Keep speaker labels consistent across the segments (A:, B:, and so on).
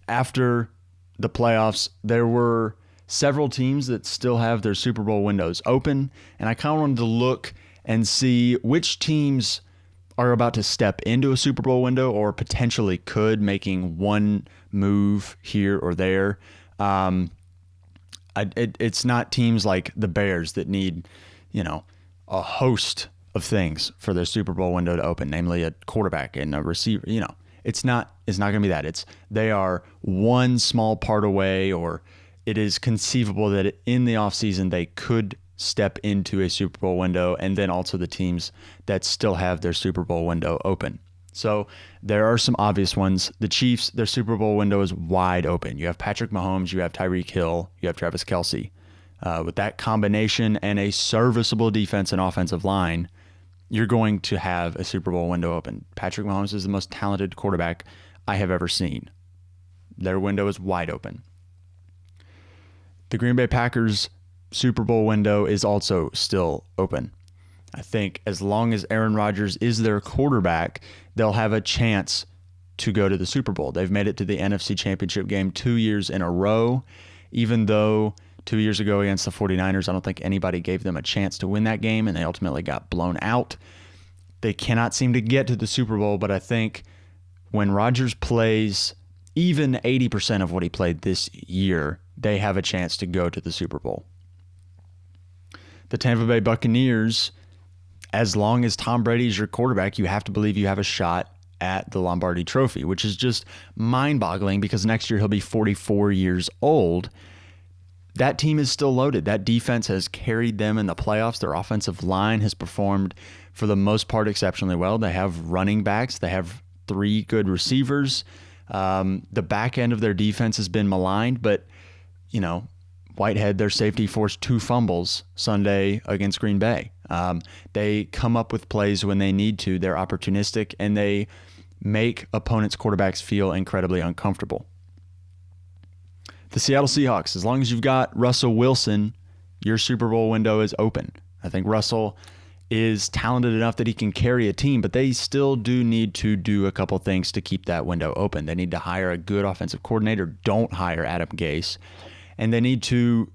A: after the playoffs, there were several teams that still have their Super Bowl windows open, and I kind of wanted to look and see which teams are about to step into a Super Bowl window or potentially could, making one move here or there. It's not teams like the Bears that need, a host of things for their Super Bowl window to open, namely a quarterback and a receiver. It's not going to be that. They are one small part away, or it is conceivable that in the offseason they could step into a Super Bowl window, and then also the teams that still have their Super Bowl window open. So there are some obvious ones. The Chiefs, their Super Bowl window is wide open. You have Patrick Mahomes, you have Tyreek Hill, you have Travis Kelce. With that combination and a serviceable defense and offensive line, you're going to have a Super Bowl window open. Patrick Mahomes is the most talented quarterback I have ever seen. Their window is wide open. The Green Bay Packers Super Bowl window is also still open. I think as long as Aaron Rodgers is their quarterback, they'll have a chance to go to the Super Bowl. They've made it to the NFC Championship game 2 years in a row, even though 2 years ago against the 49ers, I don't think anybody gave them a chance to win that game, and they ultimately got blown out. They cannot seem to get to the Super Bowl, but I think when Rodgers plays even 80% of what he played this year, they have a chance to go to the Super Bowl. The Tampa Bay Buccaneers, as long as Tom Brady is your quarterback, you have to believe you have a shot at the Lombardi Trophy, which is just mind-boggling because next year he'll be 44 years old. That team is still loaded. That defense has carried them in the playoffs. Their offensive line has performed, for the most part, exceptionally well. They have running backs. They have 3 good receivers. The back end of their defense has been maligned, but, Whitehead, their safety, forced 2 fumbles Sunday against Green Bay. They come up with plays when they need to. They're opportunistic, and they make opponents' quarterbacks feel incredibly uncomfortable. The Seattle Seahawks, as long as you've got Russell Wilson, your Super Bowl window is open. I think Russell is talented enough that he can carry a team, but they still do need to do a couple things to keep that window open. They need to hire a good offensive coordinator. Don't hire Adam Gase. And they need to,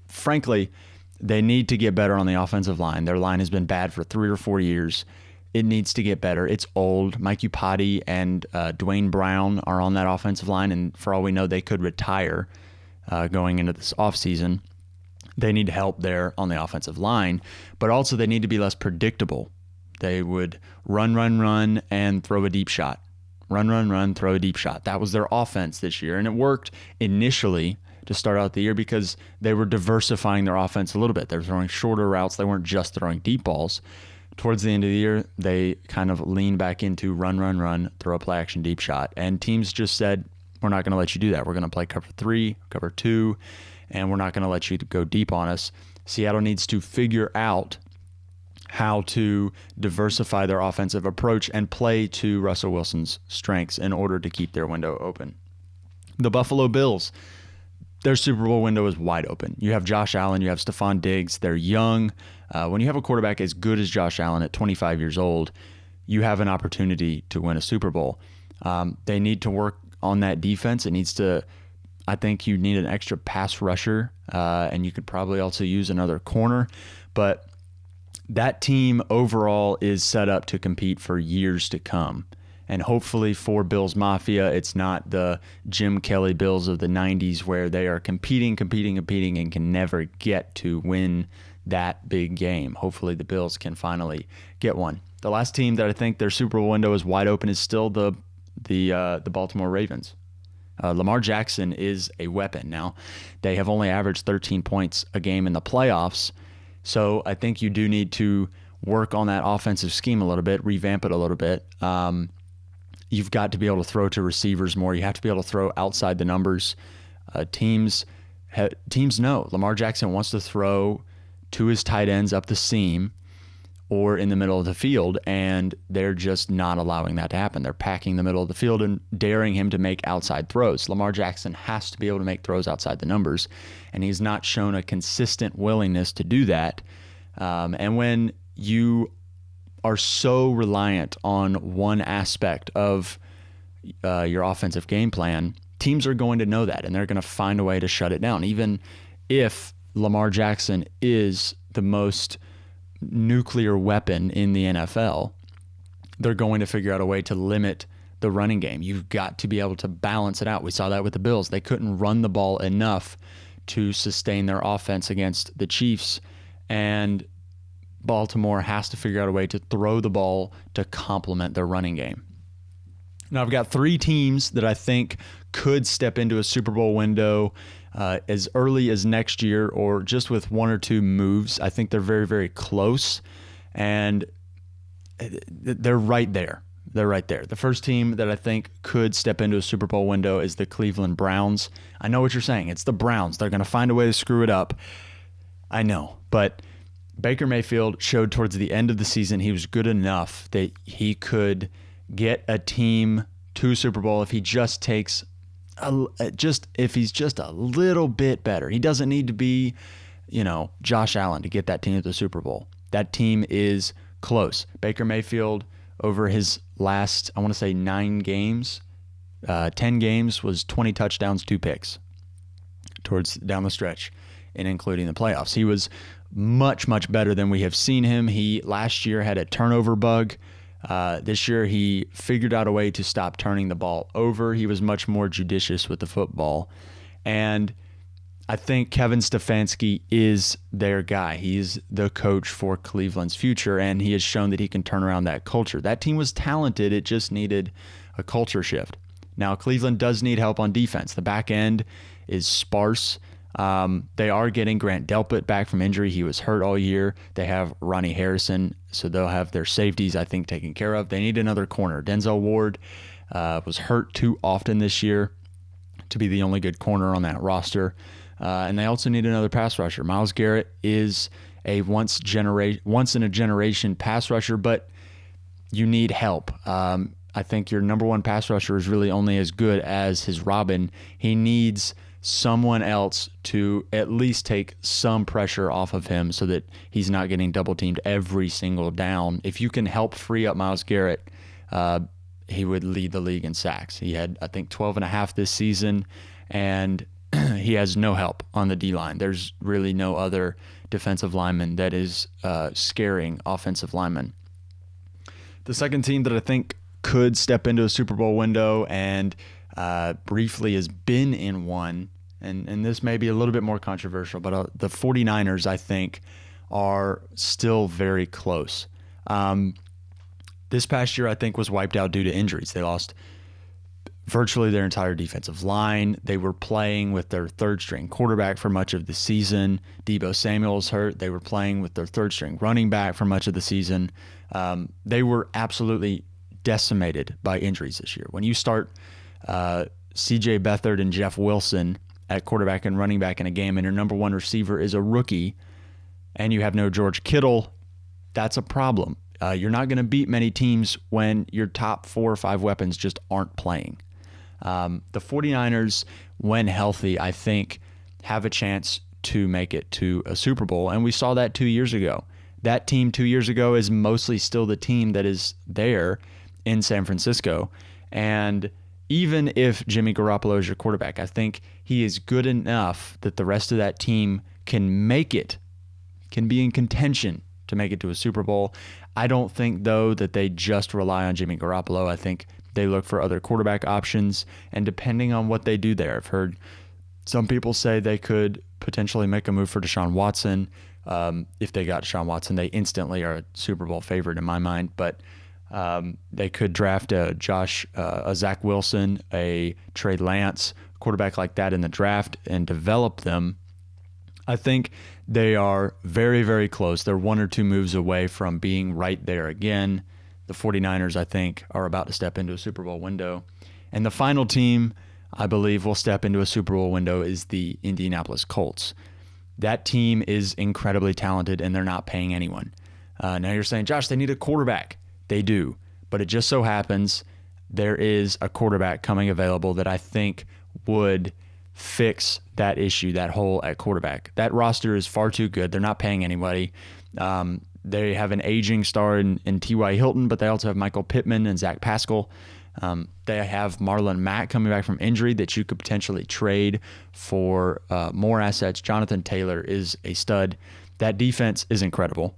A: frankly, they need to get better on the offensive line. Their line has been bad for 3 or 4 years. It needs to get better. It's old. Mike Upati and Dwayne Brown are on that offensive line, and for all we know, they could retire going into this offseason. They need help there on the offensive line, but also they need to be less predictable. They would run, and throw a deep shot. Run, throw a deep shot. That was their offense this year, and it worked initially to start out the year because they were diversifying their offense a little bit. They were throwing shorter routes. They weren't just throwing deep balls. Towards the end of the year, they kind of leaned back into run, throw a play action deep shot. And teams just said, we're not going to let you do that. We're going to play cover 3, cover 2, and we're not going to let you go deep on us. Seattle needs to figure out how to diversify their offensive approach and play to Russell Wilson's strengths in order to keep their window open. The Buffalo Bills, their Super Bowl window is wide open. You have Josh Allen, you have Stephon Diggs. They're young. When you have a quarterback as good as Josh Allen at 25 years old, you have an opportunity to win a Super Bowl. They need to work on that defense. I think you need an extra pass rusher, and you could probably also use another corner. But that team overall is set up to compete for years to come. And hopefully for Bills Mafia, it's not the Jim Kelly Bills of the 90s where they are competing and can never get to win that big game. Hopefully the Bills can finally get one. The last team that I think their Super Bowl window is wide open is still the Baltimore Ravens. Lamar Jackson is a weapon. Now, they have only averaged 13 points a game in the playoffs, so I think you do need to work on that offensive scheme a little bit, revamp it a little bit. You've got to be able to throw to receivers more. You have to be able to throw outside the numbers. Teams know Lamar Jackson wants to throw to his tight ends up the seam or in the middle of the field, and they're just not allowing that to happen. They're packing the middle of the field and daring him to make outside throws. Lamar Jackson has to be able to make throws outside the numbers, and he's not shown a consistent willingness to do that. And when you are so reliant on one aspect of your offensive game plan, teams are going to know that, and they're going to find a way to shut it down. Even if Lamar Jackson is the most nuclear weapon in the NFL, they're going to figure out a way to limit the running game. You've got to be able to balance it out. We saw that with the Bills. They couldn't run the ball enough to sustain their offense against the Chiefs, and Baltimore has to figure out a way to throw the ball to complement their running game. Now, I've got 3 teams that I think could step into a Super Bowl window as early as next year, or just with 1 or 2 moves. I think they're very, very close, and they're right there. They're right there. The first team that I think could step into a Super Bowl window is the Cleveland Browns. I know what you're saying. It's the Browns. They're going to find a way to screw it up. I know, but Baker Mayfield showed towards the end of the season he was good enough that he could get a team to Super Bowl if he just takes if he's just a little bit better. He doesn't need to be, Josh Allen to get that team to the Super Bowl. That team is close. Baker Mayfield, over his last, I want to say 9 games, 10 games, was 20 touchdowns, 2 picks towards down the stretch, and including the playoffs. He was much, much better than we have seen him. He last year had a turnover bug. This year he figured out a way to stop turning the ball over. He was much more judicious with the football. And I think Kevin Stefanski is their guy. He's the coach for Cleveland's future, and he has shown that he can turn around that culture. That team was talented. It just needed a culture shift. Now, Cleveland does need help on defense. The back end is sparse. They are getting Grant Delpit back from injury. He was hurt all year. They have Ronnie Harrison, so they'll have their safeties, I think, taken care of. They need another corner. Denzel Ward was hurt too often this year to be the only good corner on that roster. And they also need another pass rusher. Myles Garrett is a once in a generation pass rusher, but you need help. I think your number 1 pass rusher is really only as good as his Robin. He needs someone else to at least take some pressure off of him so that he's not getting double teamed every single down. If you can help free up Myles Garrett, he would lead the league in sacks. He had, I think, 12.5 this season, and he has no help on the D-line. There's really no other defensive lineman that is scaring offensive linemen. The second team that I think could step into a Super Bowl window and briefly has been in one, and this may be a little bit more controversial, but the 49ers, I think, are still very close. This past year, I think, was wiped out due to injuries. They lost virtually their entire defensive line. They were playing with their third-string quarterback for much of the season. Deebo Samuel's hurt. They were playing with their third-string running back for much of the season. They were absolutely decimated by injuries this year. When you start C.J. Beathard and Jeff Wilson at quarterback and running back in a game, and your number 1 receiver is a rookie, and you have no George Kittle, that's a problem. You're not going to beat many teams when your top 4 or 5 weapons just aren't playing. The 49ers, when healthy, I think, have a chance to make it to a Super Bowl, and we saw that 2 years ago. That team 2 years ago is mostly still the team that is there in San Francisco, and even if Jimmy Garoppolo is your quarterback, I think he is good enough that the rest of that team can make it, can be in contention to make it to a Super Bowl. I don't think, though, that they just rely on Jimmy Garoppolo. I think they look for other quarterback options, and depending on what they do there, I've heard some people say they could potentially make a move for Deshaun Watson. If they got Deshaun Watson, they instantly are a Super Bowl favorite in my mind, but they could draft a Zach Wilson, a Trey Lance, quarterback like that in the draft and develop them. I think they are very, very close. They're 1 or 2 moves away from being right there again. The 49ers, I think, are about to step into a Super Bowl window. And the final team I believe will step into a Super Bowl window is the Indianapolis Colts. That team is incredibly talented, and they're not paying anyone. Now you're saying, Josh, they need a quarterback. They do. But it just so happens there is a quarterback coming available that I think would fix that issue, that hole at quarterback. That roster is far too good. They're not paying anybody. They have an aging star in T.Y. Hilton, but they also have Michael Pittman and Zach Pascal. They have Marlon Mack coming back from injury that you could potentially trade for more assets. Jonathan Taylor is a stud. That defense is incredible.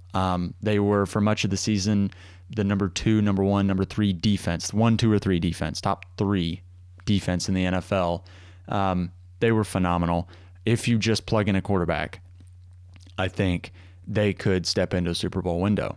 A: They were, for much of the season, the number 2, number 1, number 3 defense, 1, 2, or 3 defense, top 3 defense in the NFL. They were phenomenal. If you just plug in a quarterback, I think they could step into a Super Bowl window.